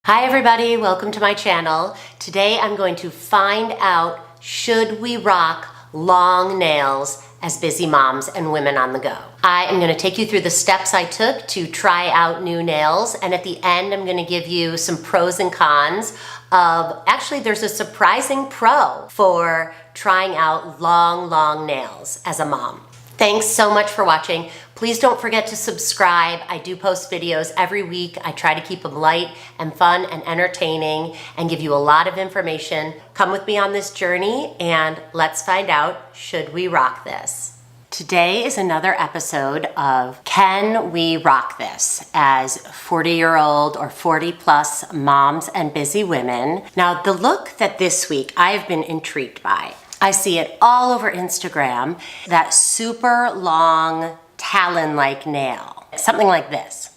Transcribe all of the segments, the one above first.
Hi everybody, welcome to my channel. Today I'm going to find out, should we rock long nails as busy moms and women on the go? I am going to take you through the steps I took to try out new nails, and at the end I'm going to give you some pros and cons of, actually there's a surprising pro for trying out long nails as a mom. Thanks so much for watching. Please don't forget to subscribe. I do post videos every week. I try to keep them light and fun and entertaining and give you a lot of information. Come with me on this journey and let's find out, should we rock this? Today is another episode of Can We Rock This as 40-year-old or 40-plus moms and busy women. Now, the look that this week I've been intrigued by, I see it all over Instagram, that super long talon-like nail, something like this.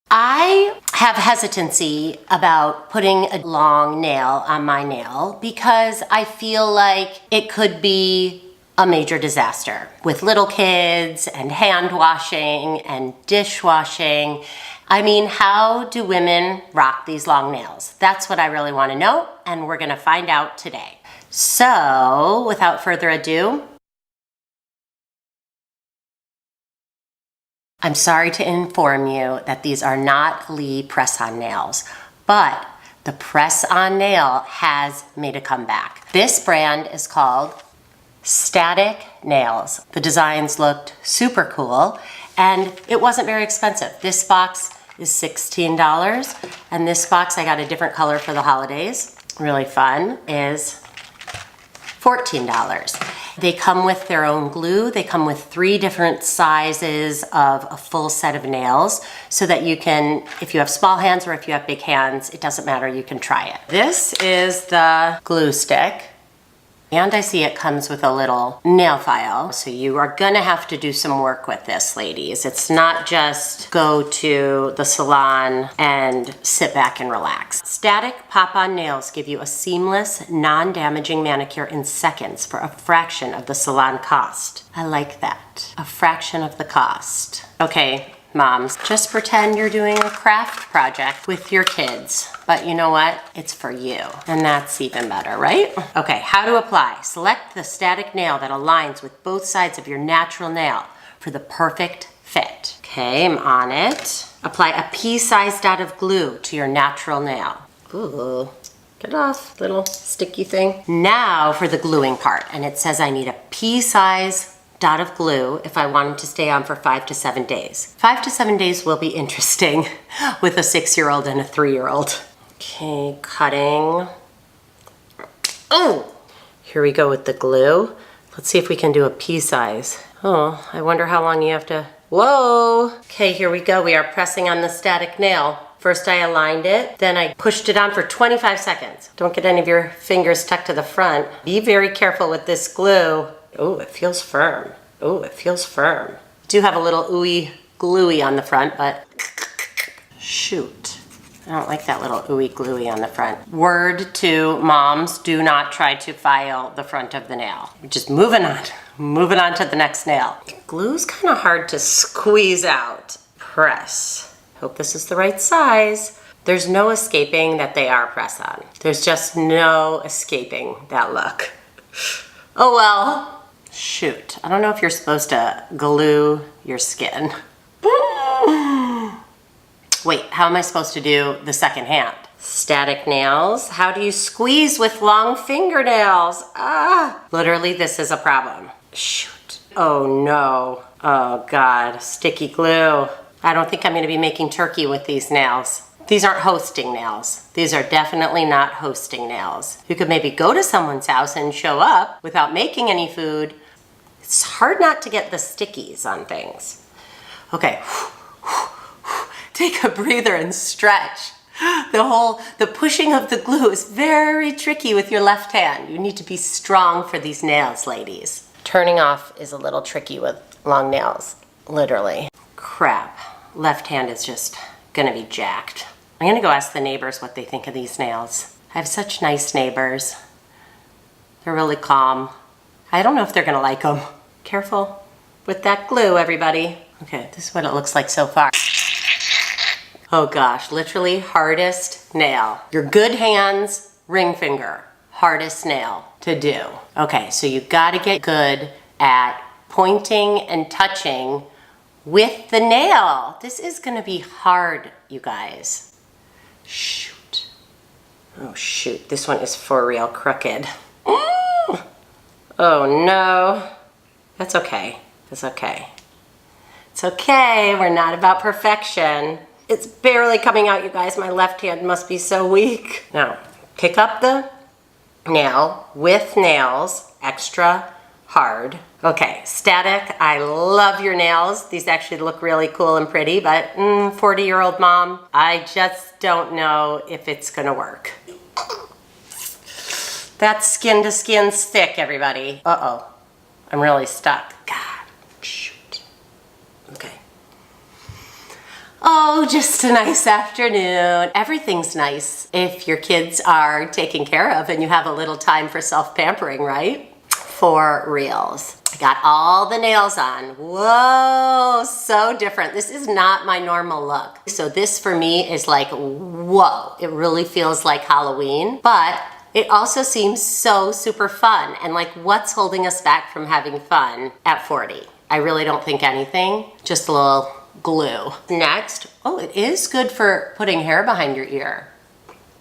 I have hesitancy about putting a long nail on my nail because I feel like it could be a major disaster with little kids and hand washing and dishwashing. I mean, how do women rock these long nails? That's what I really want to know, and we're going to find out today. So, without further ado, I'm sorry to inform you that these are not Lee press-on nails, but the press-on nail has made a comeback. This brand is called Static Nails. The designs looked super cool, and it wasn't very expensive. This box is $16, and this box, I got a different color for the holidays, really fun, is $14. They come with their own glue. They come with 3 different sizes of a full set of nails so that you can, if you have small hands or if you have big hands, it doesn't matter, you can try it. This is the glue stick. And I see it comes with a little nail file. So you are gonna have to do some work with this, ladies. It's not just go to the salon and sit back and relax. Static pop-on nails give you a seamless, non-damaging manicure in seconds for a fraction of the salon cost. I like that. A fraction of the cost. Okay, moms, just pretend you're doing a craft project with your kids. But you know what? It's for you. And that's even better, right? Okay, how to apply. Select the static nail that aligns with both sides of your natural nail for the perfect fit. Okay, I'm on it. Apply a pea-sized dot of glue to your natural nail. Ooh, get off, little sticky thing. Now for the gluing part. And it says I need a pea-sized dot of glue if I want them to stay on for 5 to 7 days. 5 to 7 days will be interesting with a 6-year-old and a 3-year-old. Okay, cutting. Oh, here we go with the glue. Let's see if we can do a pea size. Oh, I wonder how long you have to, whoa. Okay, here we go. We are pressing on the static nail. First I aligned it, then I pushed it on for 25 seconds. Don't get any of your fingers stuck to the front. Be very careful with this glue. Oh, it feels firm. Oh, it feels firm. Do have a little ooey gluey on the front, but shoot. I don't like that little ooey gluey on the front. Word to moms, do not try to file the front of the nail. We're just moving on to the next nail. Glue's kind of hard to squeeze out. Press. Hope this is the right size. There's no escaping that they are press on. There's just no escaping that look. Oh well. Shoot, I don't know if you're supposed to glue your skin. Wait, how am I supposed to do the second hand? Static nails. How do you squeeze with long fingernails? Ah, literally this is a problem. Shoot. Oh no. Oh God, sticky glue. I don't think I'm gonna be making turkey with these nails. These aren't hosting nails. These are definitely not hosting nails. You could maybe go to someone's house and show up without making any food. It's hard not to get the stickies on things. Okay. Take a breather and stretch. The pushing of the glue is very tricky with your left hand. You need to be strong for these nails, ladies. Turning off is a little tricky with long nails, literally. Crap, left hand is just gonna be jacked. I'm gonna go ask the neighbors what they think of these nails. I have such nice neighbors. They're really calm. I don't know if they're gonna like them. Careful with that glue, everybody. Okay, this is what it looks like so far. Oh gosh, literally hardest nail. Your good hands, ring finger, hardest nail to do. Okay, so you gotta get good at pointing and touching with the nail. This is gonna be hard, you guys. Shoot. Oh shoot, this one is for real crooked. Oh no. That's okay, that's okay. It's okay, we're not about perfection. It's barely coming out, you guys. My left hand must be so weak. Now, pick up the nail with nails, extra hard. Okay, static, I love your nails. These actually look really cool and pretty, but 40-year-old mom, I just don't know if it's gonna work. That's skin to skin stick, everybody. Uh-oh, I'm really stuck. God, shoot. Okay. Oh, just a nice afternoon. Everything's nice if your kids are taken care of and you have a little time for self-pampering, right? For reals. I got all the nails on. Whoa, so different. This is not my normal look. So this for me is like, whoa. It really feels like Halloween, but it also seems so super fun. And like, what's holding us back from having fun at 40? I really don't think anything, just a little glue. Next, oh, it is good for putting hair behind your ear.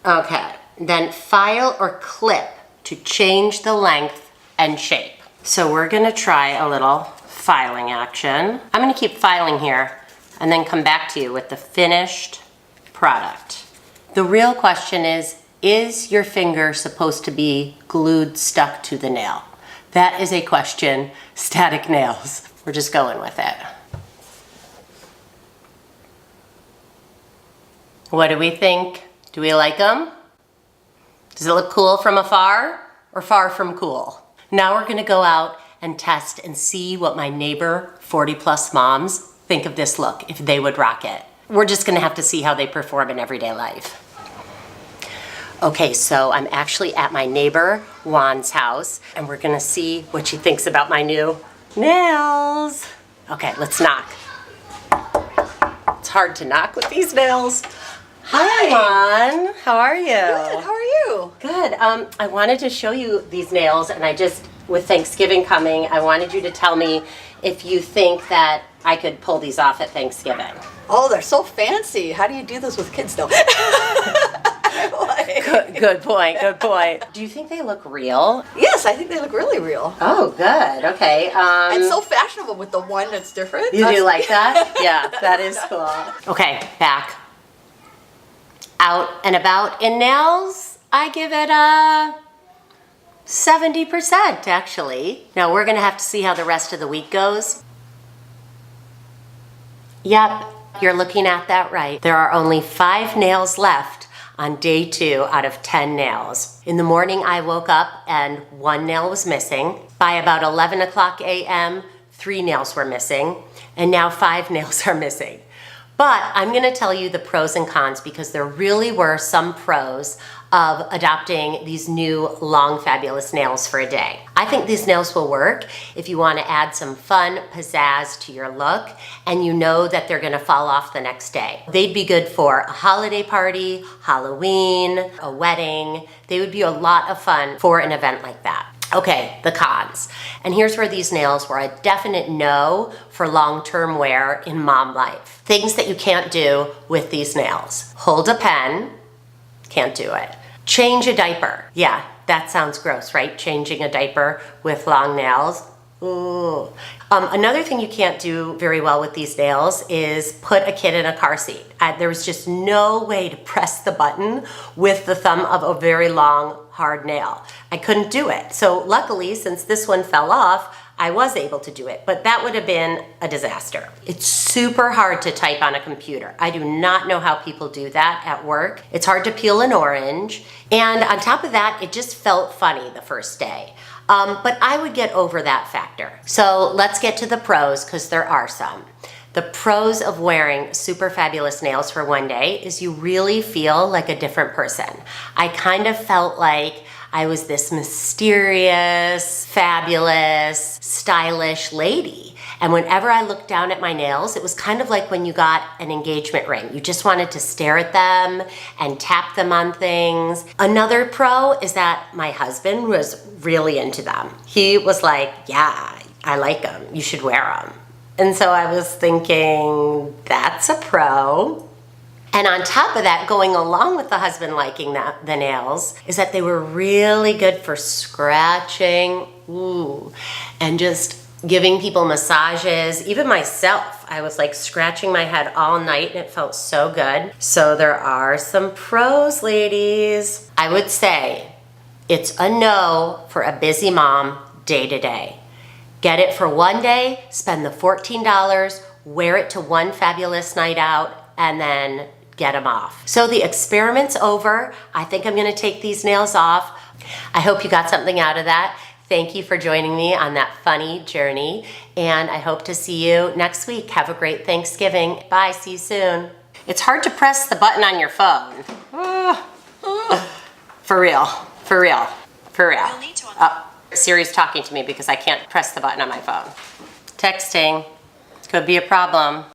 Okay, then file or clip to change the length and shape. So we're gonna try a little filing action. I'm gonna keep filing here and then come back to you with the finished product. The real question is your finger supposed to be glued, stuck to the nail? That is a question, static nails. We're just going with it. What do we think? Do we like them? Does it look cool from afar or far from cool? Now we're gonna go out and test and see what my neighbor 40+ moms think of this look, if they would rock it. We're just gonna have to see how they perform in everyday life. Okay, so I'm actually at my neighbor Juan's house and we're gonna see what she thinks about my new nails. Okay, let's knock. It's hard to knock with these nails. Hi, Juan. How are you? Good. How are you? Good. I wanted to show you these nails, and with Thanksgiving coming, I wanted you to tell me if you think that I could pull these off at Thanksgiving. Oh, they're so fancy. How do you do this with kids, though? Good point. Good point. Do you think they look real? Yes, I think they look really real. Oh, good. Okay. And so fashionable with the one that's different. You do like that? Yeah, that is cool. Okay, back. Out and about in nails, I give it a 70% actually. Now we're gonna have to see how the rest of the week goes. Yep, you're looking at that right. There are only 5 nails left on day 2 out of 10 nails. In the morning I woke up and 1 nail was missing. By about 11 o'clock a.m., 3 nails were missing, and now 5 nails are missing. But I'm gonna tell you the pros and cons because there really were some pros of adopting these new long fabulous nails for a day. I think these nails will work if you wanna add some fun pizzazz to your look and you know that they're gonna fall off the next day. They'd be good for a holiday party, Halloween, a wedding. They would be a lot of fun for an event like that. Okay, the cons. And here's where these nails were a definite no for long-term wear in mom life. Things that you can't do with these nails. Hold a pen, can't do it. Change a diaper. Yeah, that sounds gross, right? Changing a diaper with long nails. Ooh. Another thing you can't do very well with these nails is put a kid in a car seat. There was just no way to press the button with the thumb of a very long, hard nail. I couldn't do it. So luckily, since this one fell off, I was able to do it, but that would have been a disaster. It's super hard to type on a computer. I do not know how people do that at work. It's hard to peel an orange. And on top of that, it just felt funny the first day. But I would get over that factor. So let's get to the pros, because there are some. The pros of wearing super fabulous nails for one day is you really feel like a different person. I kind of felt like I was this mysterious, fabulous, stylish lady. And whenever I looked down at my nails, it was kind of like when you got an engagement ring. You just wanted to stare at them and tap them on things. Another pro is that my husband was really into them. He was like, yeah, I like them. You should wear them. And so I was thinking, that's a pro. And on top of that, going along with the husband liking the nails, is that they were really good for scratching, and just giving people massages. Even myself, I was like scratching my head all night and it felt so good. So there are some pros, ladies. I would say it's a no for a busy mom day to day. Get it for one day, spend the $14, wear it to one fabulous night out, and then get them off. So the experiment's over. I think I'm gonna take these nails off. I hope you got something out of that. Thank you for joining me on that funny journey, and I hope to see you next week. Have a great Thanksgiving. Bye, see you soon. It's hard to press the button on your phone. For real, for real, for real. Siri's talking to me because I can't press the button on my phone. Texting could be a problem.